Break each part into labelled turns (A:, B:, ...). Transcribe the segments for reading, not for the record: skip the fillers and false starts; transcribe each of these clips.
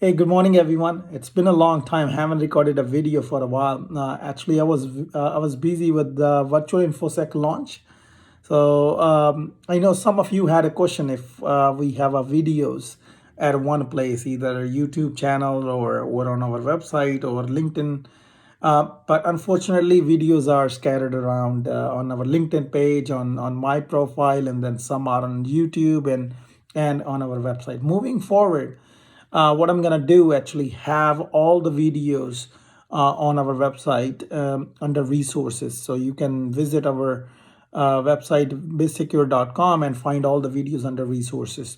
A: Hey, good morning, everyone. It's been a long time. Haven't recorded a video for a while. Actually, I was busy with the virtual Infosec launch. So I know some of you had a question if we have our videos at one place, either a YouTube channel or on our website or LinkedIn. But unfortunately, videos are scattered around on our LinkedIn page, on my profile, and then some are on YouTube and on our website. Moving forward, what I'm gonna do actually have all the videos on our website under resources. So you can visit our website BizzSecure.com and find all the videos under resources.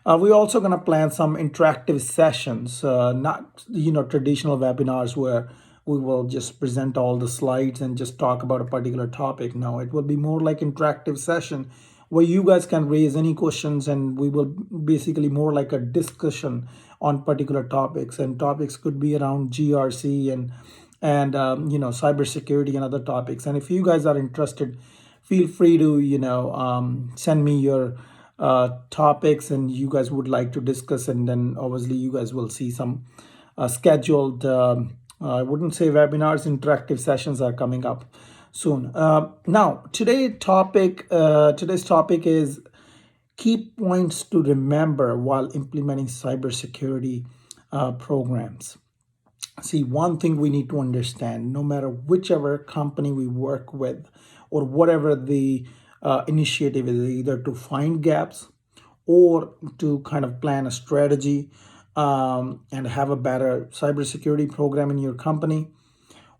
A: We're also going to plan some interactive sessions, not traditional webinars where we will just present all the slides and just talk about a particular topic. No, it will be more like interactive session where you guys can raise any questions, and we will basically more like a discussion on particular topics. And topics could be around GRC and cybersecurity and other topics. And if you guys are interested, feel free to send me your topics and you guys would like to discuss, and then obviously you guys will see some scheduled I wouldn't say webinars, interactive sessions are coming up soon. Now today's topic is key points to remember while implementing cybersecurity programs. See, one thing we need to understand, no matter whichever company we work with or whatever the initiative is, either to find gaps or to kind of plan a strategy and have a better cybersecurity program in your company,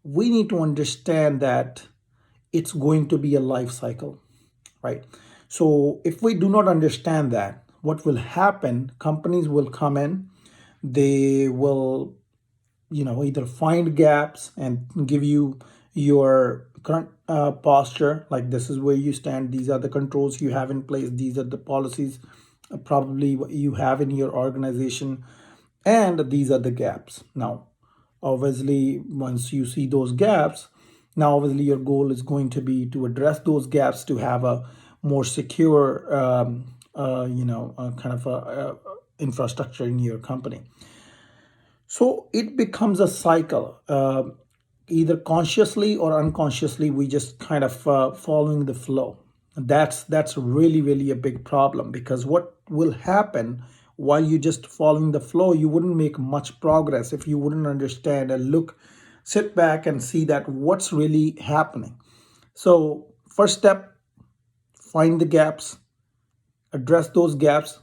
A: we need to understand that it's going to be a life cycle, right? So if we do not understand that, what will happen, companies will come in, they will either find gaps and give you your current posture, like this is where you stand, these are the controls you have in place, these are the policies probably what you have in your organization, and these are the gaps. Now obviously once you see those gaps, now obviously your goal is going to be to address those gaps to have a more secure kind of infrastructure in your company. So it becomes a cycle. Either consciously or unconsciously, we just kind of following the flow. That's really a big problem, because what will happen while you just following the flow, you wouldn't make much progress if you wouldn't understand and sit back and see that what's really happening. So first step, find the gaps, address those gaps,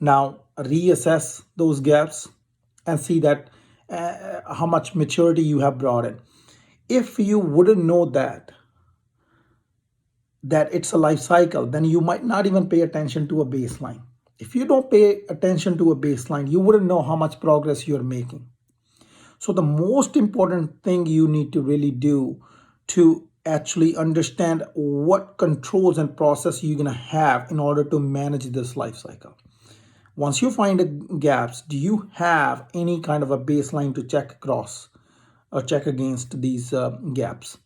A: now reassess those gaps and see that how much maturity you have brought in. If you wouldn't know that it's a life cycle, then you might not even pay attention to a baseline. If you don't pay attention to a baseline, you wouldn't know how much progress you're making. So the most important thing you need to really do to actually understand what controls and process you're going to have in order to manage this life cycle. Once you find the gaps, do you have any kind of a baseline to check across or check against these gaps?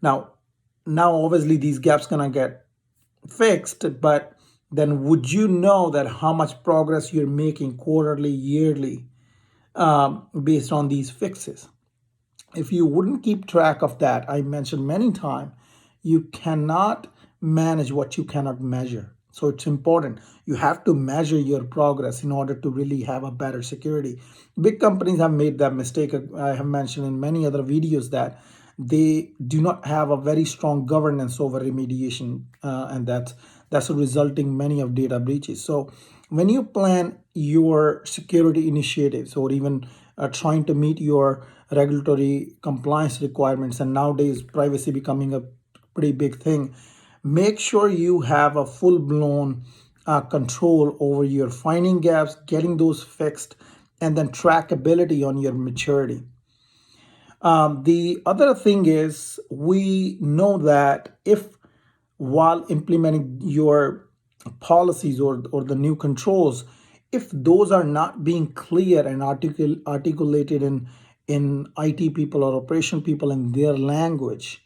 A: Now, obviously these gaps gonna get fixed, but then would you know that how much progress you're making quarterly, yearly, based on these fixes? If you wouldn't keep track of that, I mentioned many times, you cannot manage what you cannot measure. So it's important. You have to measure your progress in order to really have a better security. Big companies have made that mistake. I have mentioned in many other videos that they do not have a very strong governance over remediation, and that's resulting many of data breaches. So when you plan your security initiatives, or even trying to meet your regulatory compliance requirements, and nowadays privacy becoming a pretty big thing, make sure you have a full-blown control over your finding gaps, getting those fixed, and then trackability on your maturity. The other thing is, we know that if while implementing your policies or the new controls, if those are not being clear and articulated in IT people or operation people in their language,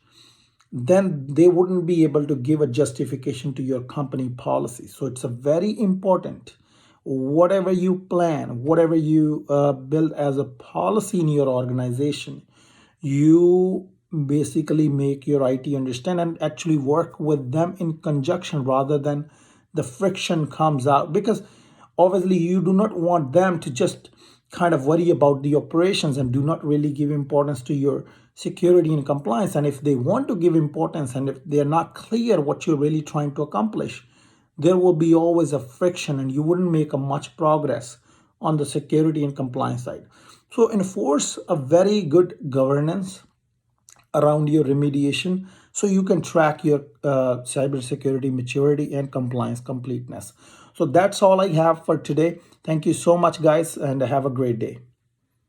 A: then they wouldn't be able to give a justification to your company policy. So it's a very important whatever you plan, whatever you build as a policy in your organization, you basically make your IT understand and actually work with them in conjunction rather than the friction comes out. Because obviously you do not want them to just kind of worry about the operations and do not really give importance to your security and compliance. And if they want to give importance and if they're not clear what you're really trying to accomplish, there will be always a friction and you wouldn't make a much progress on the security and compliance side. So enforce a very good governance around your remediation so you can track your cybersecurity maturity and compliance completeness. So that's all I have for today. Thank you so much, guys, and have a great day.